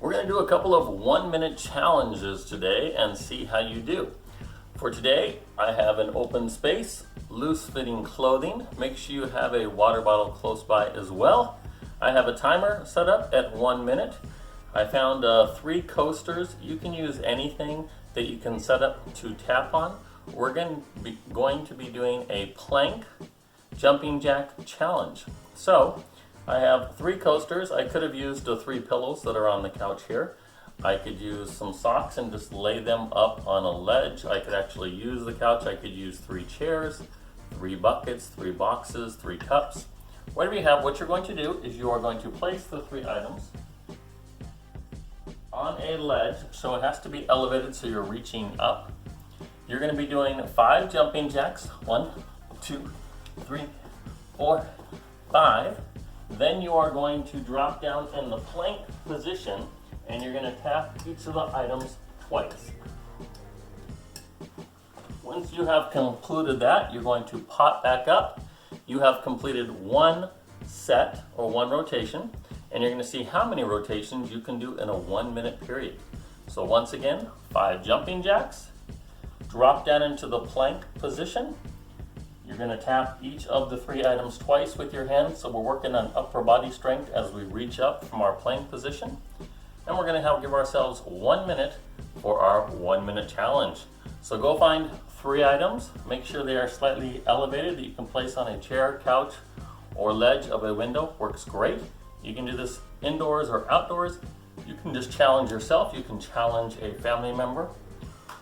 We're going to do a couple of 1-minute challenges today and see how you do. For today, I have an open space, loose-fitting clothing. Make sure you have a water bottle close by as well. I have a timer set up at 1 minute. I found 3 coasters. You can use anything that you can set up to tap on. We're going to be doing a plank jumping jack challenge. So I have 3 coasters. I could have used the 3 pillows that are on the couch here. I could use some socks and just lay them up on a ledge. I could actually use the couch. I could use 3 chairs, 3 buckets, 3 boxes, 3 cups. Whatever you have, what you're going to do is you are going to place the 3 items on a ledge, so it has to be elevated so you're reaching up. You're going to be doing 5 jumping jacks. 1, 2, 3, 4, 5. Then you are going to drop down in the plank position and you're going to tap each of the items twice. Once you have concluded that, you're going to pop back up. You have completed 1 set or 1 rotation, and you're going to see how many rotations you can do in a 1-minute period. So once again, 5 jumping jacks, drop down into the plank position. You're going to tap each of the 3 items twice with your hands, so we're working on upper body strength as we reach up from our plank position. And we're going to give ourselves 1 minute for our 1-minute challenge. So go find 3 items, make sure they are slightly elevated that you can place on a chair, couch, or ledge of a window. Works great. You can do this indoors or outdoors. You can just challenge yourself. You can challenge a family member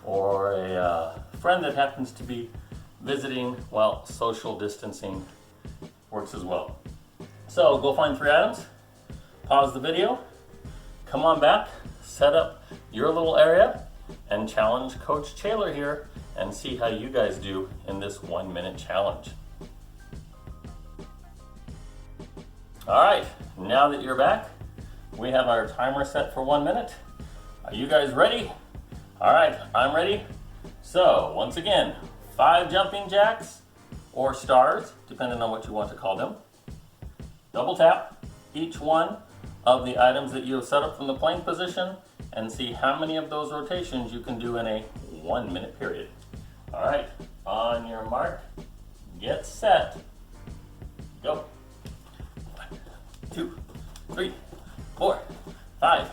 or a friend that happens to be visiting while social distancing works as well. So go find 3 items, pause the video, come on back, set up your little area, and challenge Coach Taylor here and see how you guys do in this 1-minute challenge. All right, now that you're back, we have our timer set for 1 minute. Are you guys ready? All right, I'm ready. So once again, 5 jumping jacks or stars, depending on what you want to call them. Double tap each one of the items that you have set up from the plank position and see how many of those rotations you can do in a 1-minute period. All right, on your mark, get set, go. 1, 2, 3, 4, 5.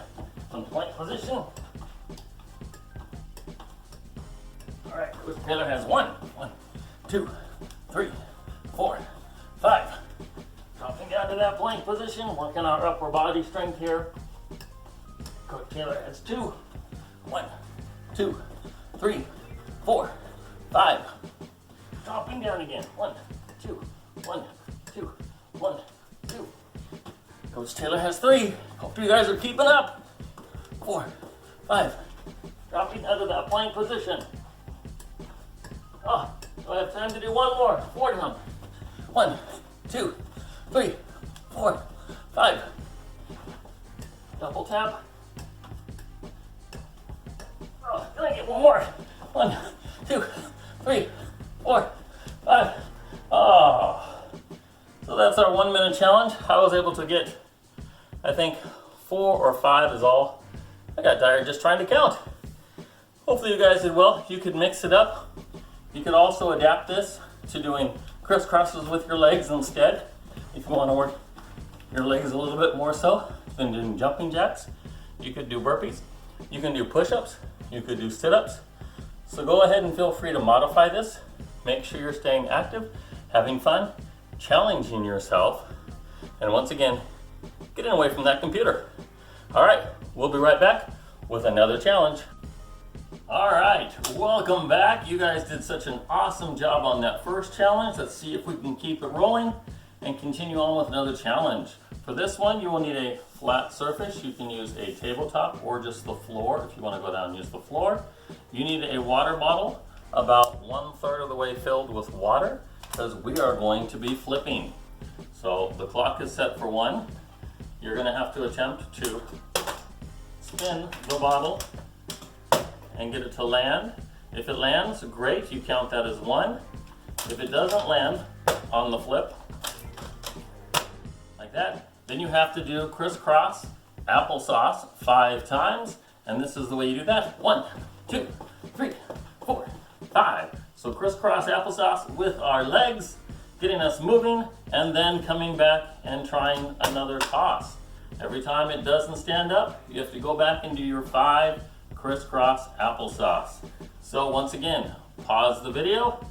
From the plank position. All right, Coach Taylor has 1, 2, 3, 4, 5. Dropping down to that plank position, working our upper body strength here. Coach Taylor has 2, 1, 2, 3, 4, 5. Dropping down again. 1, 2, 1, 2, 1, 2. Coach Taylor has 3. Hope you guys are keeping up. 4, 5. Dropping out of that plank position. Oh, do I have time to do 1 more? 4 down. 1, 2, 3, 4, 5. Double tap. Oh, can I get 1 more? 1, 2, 3, 4, 5. Oh. So that's our 1-minute challenge. I was able to get, I think, 4 or 5 is all. I got tired just trying to count. Hopefully you guys did well. You could mix it up. You could also adapt this to doing crisscrosses with your legs instead, if you want to work your legs a little bit more so than doing jumping jacks. You could do burpees, you can do push-ups, you could do sit-ups. So go ahead and feel free to modify this. Make sure you're staying active, having fun, challenging yourself, and once again, getting away from that computer. All right, we'll be right back with another challenge. All right, welcome back. You guys did such an awesome job on that first challenge. Let's see if we can keep it rolling and continue on with another challenge. For this one, you will need a flat surface. You can use a tabletop or just the floor if you want to go down and use the floor. You need a water bottle about 1/3 of the way filled with water because we are going to be flipping. So the clock is set for 1. You're going to have to attempt to spin the bottle and get it to land. If it lands, great, you count that as 1. If it doesn't land on the flip, like that, then you have to do crisscross applesauce 5 times, and this is the way you do that. 1, 2, 3, 4, 5. So crisscross applesauce with our legs, getting us moving, and then coming back and trying another toss. Every time it doesn't stand up, you have to go back and do your 5 crisscross applesauce. So once again, pause the video,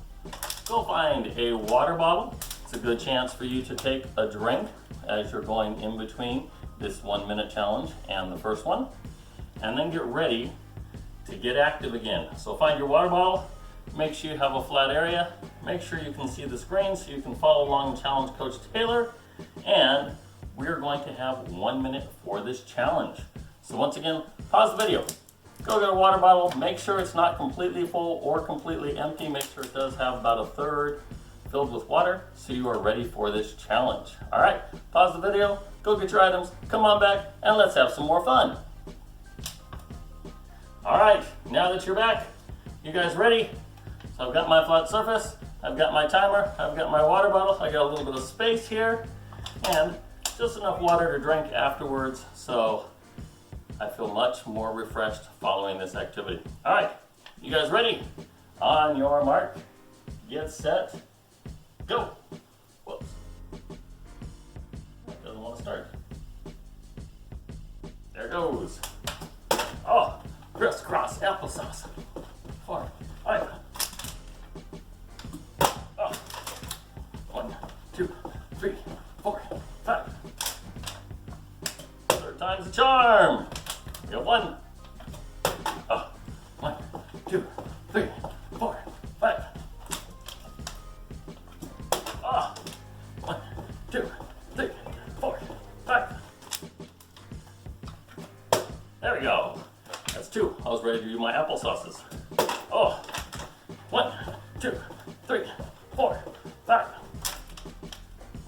go find a water bottle. It's a good chance for you to take a drink as you're going in between this 1 minute challenge and the first one. And then get ready to get active again. So find your water bottle, make sure you have a flat area, make sure you can see the screen so you can follow along and challenge Coach Taylor, and we're going to have 1 minute for this challenge. So once again, pause the video, go get a water bottle, make sure it's not completely full or completely empty, make sure it does have about a third filled with water so you are ready for this challenge. All right, pause the video, go get your items, come on back, and let's have some more fun. All right, now that you're back, you guys ready? So I've got my flat surface, I've got my timer, I've got my water bottle, I got a little bit of space here, and just enough water to drink afterwards, so I feel much more refreshed following this activity. All right, you guys ready? On your mark, get set, go. Whoops. It doesn't want to start. There goes. Oh, crisscross applesauce. 4, 5. Oh. 1, 2, 3, 4, 5. Third time's the charm. We got 1. Oh. 1, 2, 3, 4, 5. Oh. 1, 2, 3, 4, 5. There we go. That's 2. I was ready to do my applesauces. Oh. 1, 2, 3, 4, 5.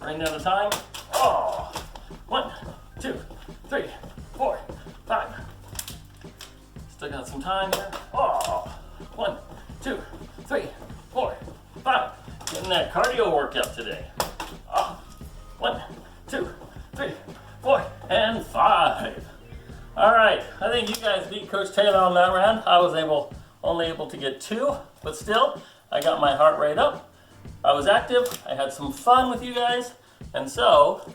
Running down the time. Oh. 1, 2, 3, 4, 5. Still got some time here. Oh. 1, 2, 3, 4, 5. Getting that cardio workout today. Oh. 1, 2, 3, 4, and 5. All right, I think you guys beat Coach Taylor on that round. I was only able to get 2, but still, I got my heart rate up. I was active, I had some fun with you guys, and so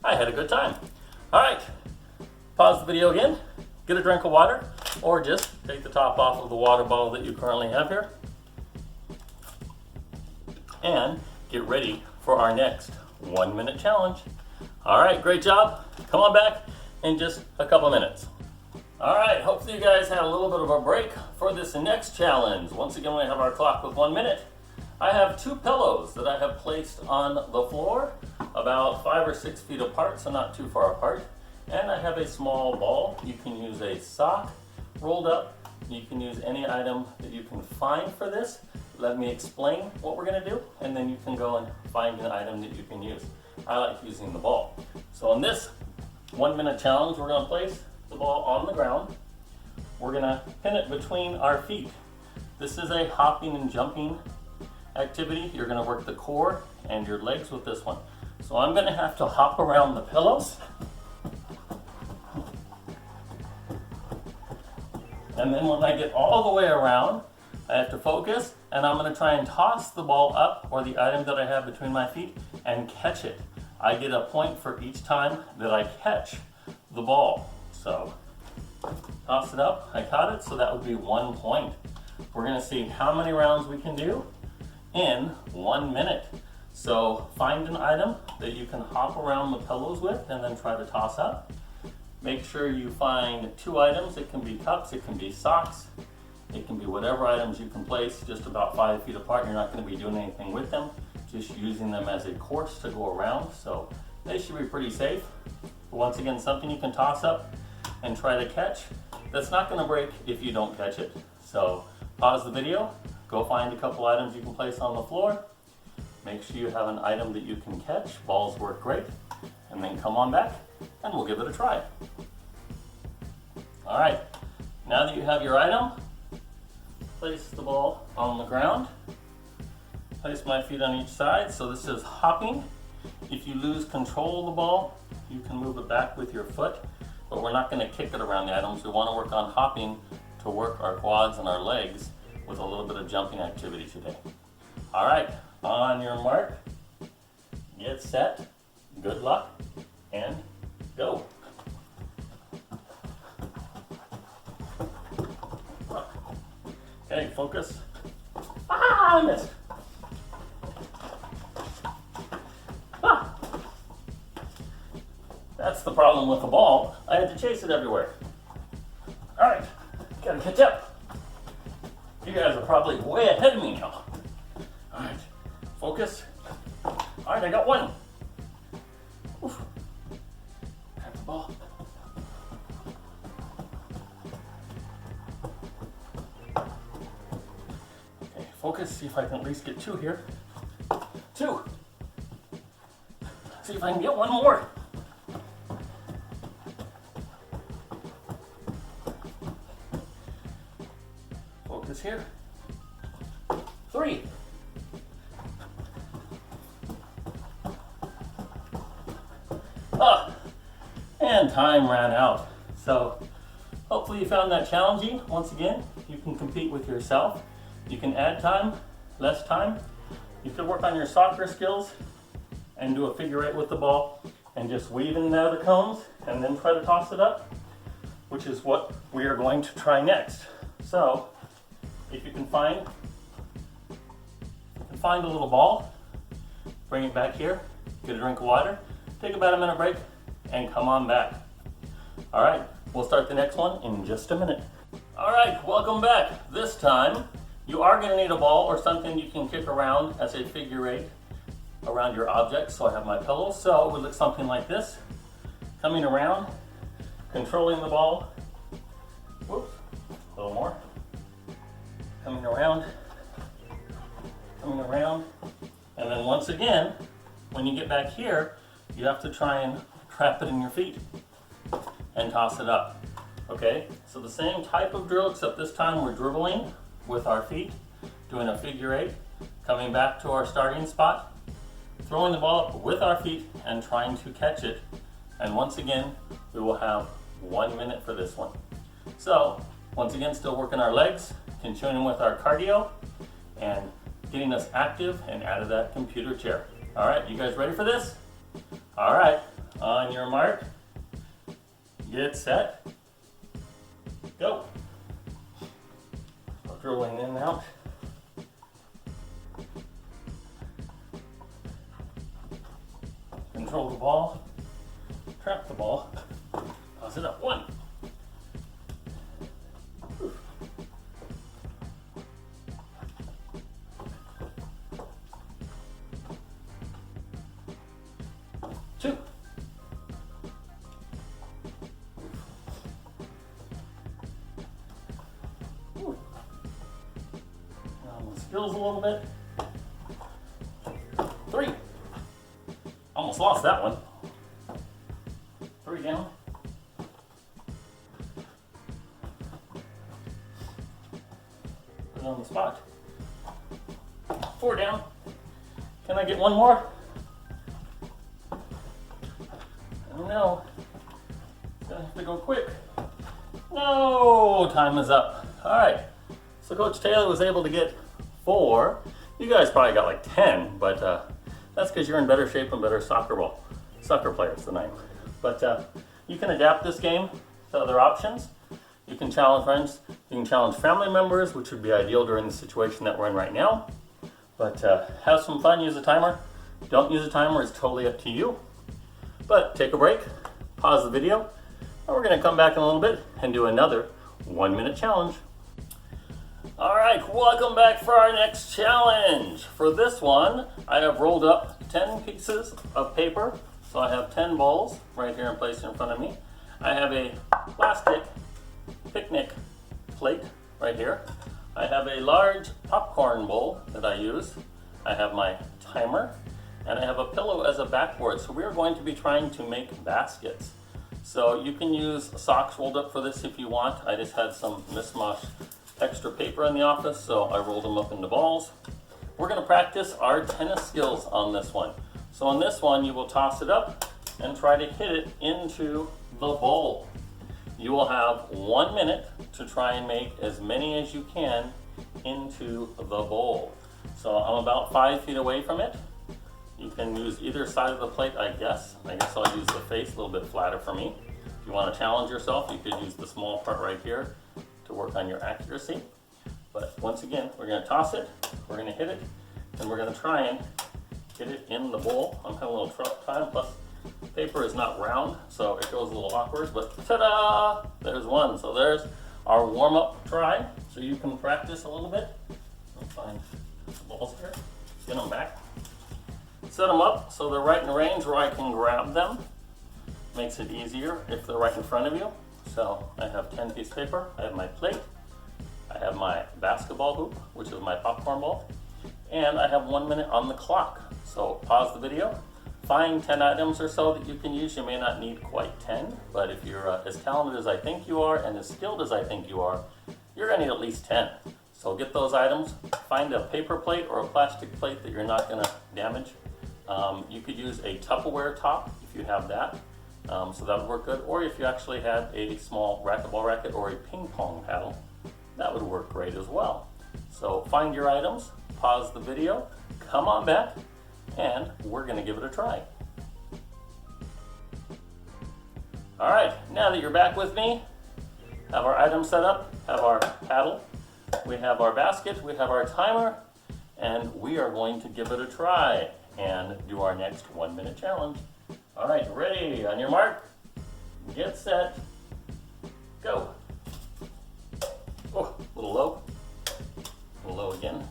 I had a good time. All right, pause the video again, get a drink of water, or just take the top off of the water bottle that you currently have here, and get ready for our next 1 minute challenge. All right, great job. Come on back in just a couple minutes. All right, hopefully you guys had a little bit of a break for this next challenge. Once again, we have our clock with 1 minute. I have 2 pillows that I have placed on the floor, about 5 or 6 feet apart, so not too far apart. And I have a small ball. You can use a sock rolled up. You can use any item that you can find for this. Let me explain what we're gonna do, and then you can go and find an item that you can use. I like using the ball. So in this 1 minute challenge, we're gonna place the ball on the ground. We're gonna pin it between our feet. This is a hopping and jumping activity. You're gonna work the core and your legs with this one. So I'm gonna have to hop around the pillows. And then when I get all the way around, I have to focus, and I'm gonna try and toss the ball up, or the item that I have between my feet, and catch it. I get a point for each time that I catch the ball. So, toss it up, I caught it, so that would be 1 point. We're gonna see how many rounds we can do in 1 minute. So, find an item that you can hop around the pillows with and then try to toss up. Make sure you find 2 items. It can be cups, it can be socks, it can be whatever items you can place just about 5 feet apart. You're not gonna be doing anything with them, just using them as a course to go around. So, they should be pretty safe. But once again, something you can toss up and try to catch. That's not gonna break if you don't catch it. So pause the video, go find a couple items you can place on the floor. Make sure you have an item that you can catch. Balls work great. And then come on back and we'll give it a try. All right, now that you have your item, place the ball on the ground. Place my feet on each side. So this is hopping. If you lose control of the ball, you can move it back with your foot. but we're not going to kick it around the items. We want to work on hopping to work our quads and our legs with a little bit of jumping activity today. All right, on your mark, get set, good luck, and go. Okay, focus. Ah, I missed. Ah. That's the problem with the ball. I had to chase it everywhere. All right, gotta catch up. You guys are probably way ahead of me now. All right, focus. All right, I got one. Oof. Grab the ball. Okay, focus, see if I can at least get two here. Two. See if I can get one more. Focus here. Three. And time ran out. So hopefully you found that challenging. Once again, you can compete with yourself. You can add time, less time. You can work on your soccer skills and do a figure eight with the ball and just weave in and out of the cones and then try to toss it up, which is what we are going to try next. So if you can find a little ball, bring it back here, get a drink of water, take about a minute break, and come on back. All right, we'll start the next one in just a minute. All right, welcome back. This time, you are gonna need a ball or something you can kick around as a figure eight around your object. So I have my pillow, so it would look something like this. Coming around, controlling the ball. Whoops, a little more. Coming around, and then once again, when you get back here, you have to try and trap it in your feet and toss it up. Okay, so the same type of drill, except this time we're dribbling with our feet, doing a figure eight, coming back to our starting spot, throwing the ball up with our feet and trying to catch it. And once again, we will have 1 minute for this one. So once again, still working our legs, continuing with our cardio and getting us active and out of that computer chair. All right, you guys ready for this? All right, on your mark, get set, go. Drilling in and out. Control the ball, trap the ball, toss it up. One. Two. Skills a little bit. Three. Almost lost that one. Three down. Put it on the spot. Four down. Can I get one more? I don't know. Gonna have to go quick. No, time is up. All right. So Coach Taylor was able to get 4. You guys probably got like 10, but that's because you're in better shape and better soccer players than I am. But you can adapt this game to other options. You can challenge friends. You can challenge family members, which would be ideal during the situation that we're in right now. But have some fun, use a timer. Don't use a timer, it's totally up to you. But take a break, pause the video, and we're gonna come back in a little bit and do another 1 minute challenge. All right, welcome back for our next challenge. For this one, I have rolled up 10 pieces of paper. So I have 10 balls right here and placed in front of me. I have a plastic picnic plate right here. I have a large popcorn bowl that I use. I have my timer, and I have a pillow as a backboard. So we are going to be trying to make baskets. So you can use socks rolled up for this if you want. I just had some mishmash extra paper in the office, so I rolled them up into balls. We're gonna practice our tennis skills on this one. So on this one, you will toss it up and try to hit it into the bowl. you will have 1 minute to try and make as many as you can into the bowl. So I'm about 5 feet away from it. You can use either side of the plate, I guess. I guess I'll use the face, a little bit flatter for me. If you want to challenge yourself, you could use the small part right here to work on your accuracy. But once again, we're going to toss it, we're going to hit it, and we're going to try and get it in the bowl. I'm having a little trouble time, plus paper is not round, so it goes a little awkward, but ta-da! There's one. So there's our warm-up try. So you can practice a little bit. I'll find the balls here, get them back. Set them up so they're right in range where I can grab them. Makes it easier if they're right in front of you. So I have 10 pieces of paper, I have my plate, I have my basketball hoop, which is my popcorn ball, and I have 1 minute on the clock. So pause the video, find 10 items or so that you can use. You may not need quite 10, but if you're as talented as I think you are and as skilled as I think you are, you're gonna need at least 10. So get those items, find a paper plate or a plastic plate that you're not gonna damage. You could use a Tupperware top if you have that, so that would work good. Or if you actually had a small racquetball racket or a ping pong paddle, that would work great as well. So find your items, pause the video, come on back, and we're gonna give it a try. All right, now that you're back with me, have our items set up, have our paddle, we have our basket, we have our timer, and we are going to give it a try and do our next 1 minute challenge. All right, ready, on your mark, get set, go. Oh, a little low again.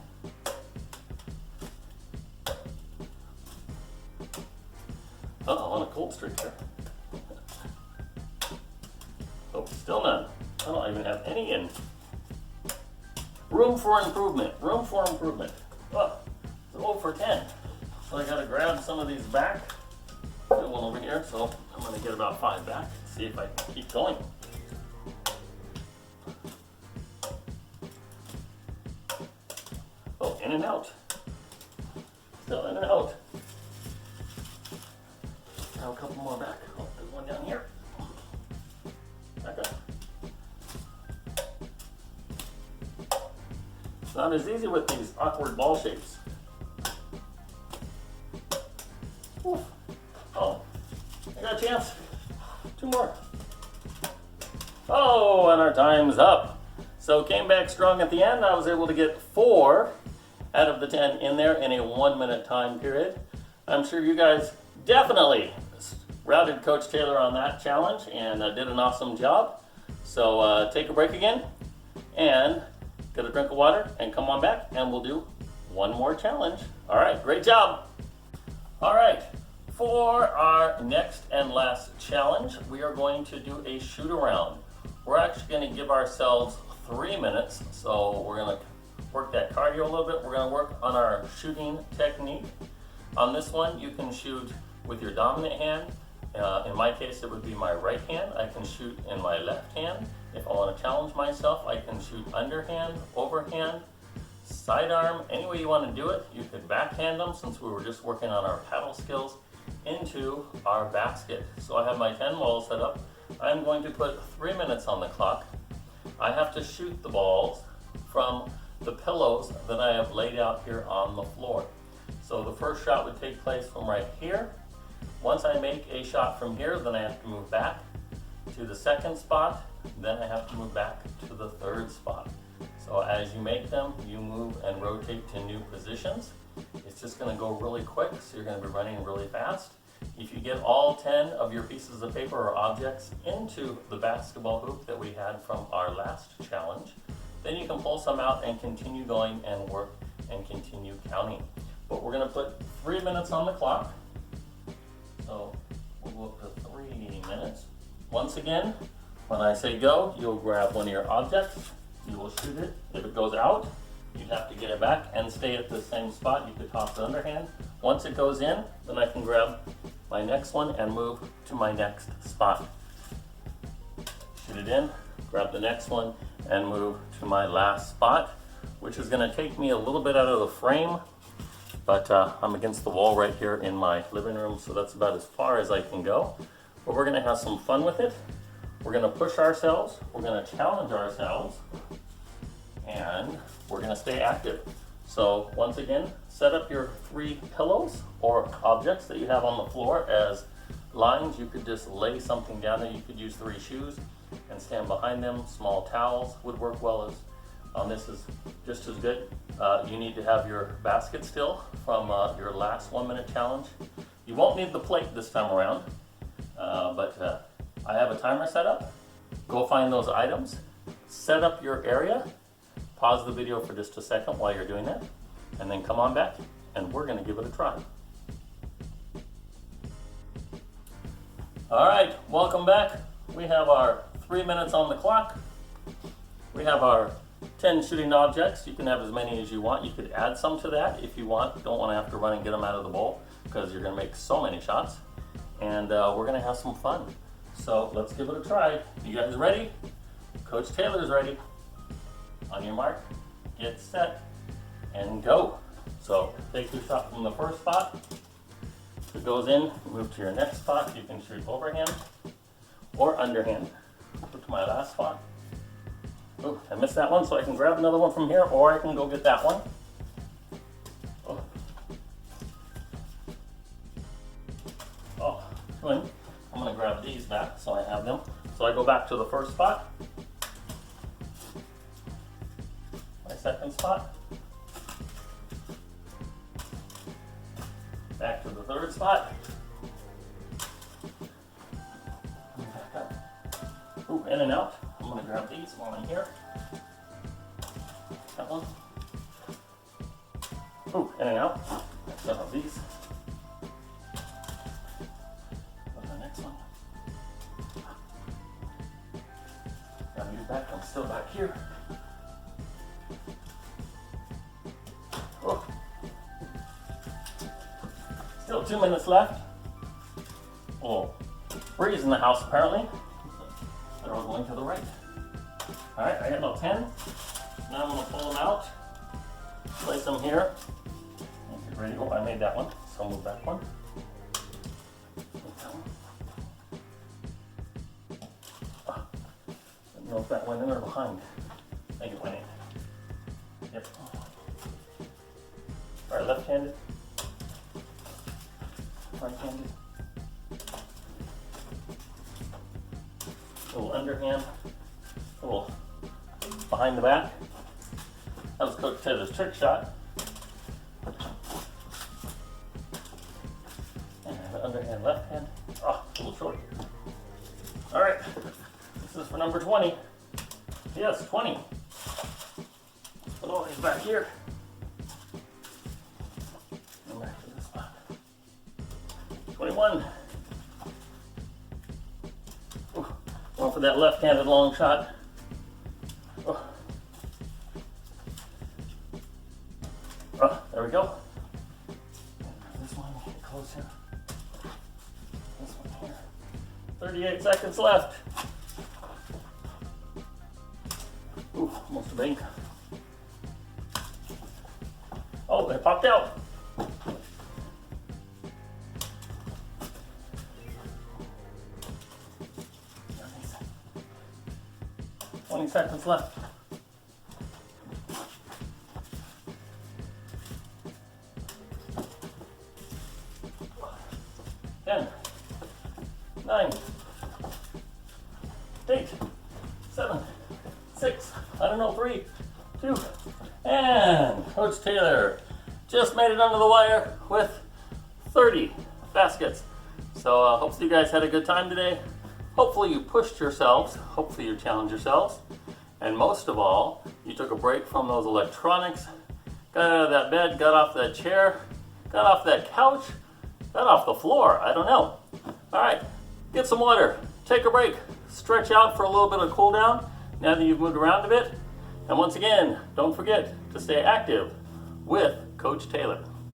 Uh-oh, on a cold streak here. Oh, still none. I don't even have any in. Room for improvement, room for improvement. Oh, it's 0 for 10. So I gotta grab some of these back. Got one over here, so I'm gonna get about 5 back. See if I can keep going. Oh, in and out. Still in and out. Now a couple more back. Oh, there's one down here. Back up. It's not as easy with these awkward ball shapes. Oof. Oh, I got a chance. 2 more. Oh, and our time's up. So came back strong at the end. I was able to get 4 out of the 10 in there in a 1 minute time period. I'm sure you guys definitely routed Coach Taylor on that challenge and did an awesome job. So take a break again and get a drink of water and come on back and we'll do one more challenge. All right, great job. All right, for our next and last challenge, we are going to do a shoot around. We're actually going to give ourselves 3 minutes. So we're going to work that cardio a little bit. We're going to work on our shooting technique. On this one, you can shoot with your dominant hand. In my case, it would be my right hand. I can shoot in my left hand. If I want to challenge myself, I can shoot underhand, overhand, sidearm, any way you want to do it. You could backhand them, since we were just working on our paddle skills, into our basket. So I have my 10 balls set up. I'm going to put 3 minutes on the clock. I have to shoot the balls from the pillows that I have laid out here on the floor. So the first shot would take place from right here. Once I make a shot from here, then I have to move back to the second spot, then I have to move back to the third spot. So as you make them, you move and rotate to new positions. It's just going to go really quick, so you're going to be running really fast. If you get all 10 of your pieces of paper or objects into the basketball hoop that we had from our last challenge, then you can pull some out and continue going and work and continue counting. But we're going to put 3 minutes on the clock. So we'll go up to 3 minutes. Once again, when I say go, you'll grab one of your objects, you will shoot it. If it goes out, you'd have to get it back and stay at the same spot. You could toss the underhand. Once it goes in, then I can grab my next one and move to my next spot. Shoot it in, grab the next one, and move to my last spot, which is going to take me a little bit out of the frame, but I'm against the wall right here in my living room, so that's about as far as I can go. But we're going to have some fun with it. We're going to push ourselves, we're going to challenge ourselves, and we're going to stay active. So once again, set up your 3 pillows or objects that you have on the floor as lines. You could just lay something down there. You could use 3 shoes and stand behind them. Small towels would work well as this is just as good. You need to have your basket still from your last 1 minute challenge. You won't need the plate this time around, but I have a timer set up. Go find those items, set up your area, pause the video for just a second while you're doing that, and then come on back and we're gonna give it a try. All right, welcome back. We have our 3 minutes on the clock. We have our 10 shooting objects. You can have as many as you want. You could add some to that if you want. Don't want to have to run and get them out of the bowl because you're going to make so many shots. And we're going to have some fun. So let's give it a try. You guys ready? Coach Taylor's ready. On your mark, get set, and go. So take your shot from the first spot. If it goes in, move to your next spot. You can shoot overhand or underhand. Go to my last spot. Oh, I missed that one, so I can grab another one from here, or I can go get that one. Good. I'm going to grab these back so I have them. So I go back to the first spot, my second spot, back to the third spot, back up. Ooh, in and out. I'm going to grab these while I'm here. That one. Ooh, in and out. Some of these. Back, I'm still back here. Oh. Still 2 minutes left. Oh, breeze in the house apparently. They're all going to the right. All right, I got about 10. Now I'm gonna pull them out, place them here. Get ready to go. I made that one, so I'll move that one. I don't know if that went in or behind. I think it went in. Yep. All right, left-handed, right-handed. A little underhand, a little behind the back. That was Coach Taylor's trick shot. And underhand, left hand. Oh, a little short. All right. This is for number 20. Yes, 20. Put all these back here. And back to this spot. 21. Ooh, going for that left-handed long shot. Oh. Oh, there we go. This one, get closer. This one here. 38 seconds left. Ooh, almost a bank. Oh, it popped out. Twenty seconds left. 10, 9, 8, 7, 6, I don't know, 3, 2, and Coach Taylor just made it under the wire with 30 baskets. So hopefully you guys had a good time today. Hopefully you pushed yourselves, hopefully you challenged yourselves, and most of all, you took a break from those electronics, got out of that bed, got off that chair, got off that couch, got off the floor, I don't know. All right, get some water, take a break, stretch out for a little bit of cool down now that you've moved around a bit. And once again, don't forget to stay active with Coach Taylor.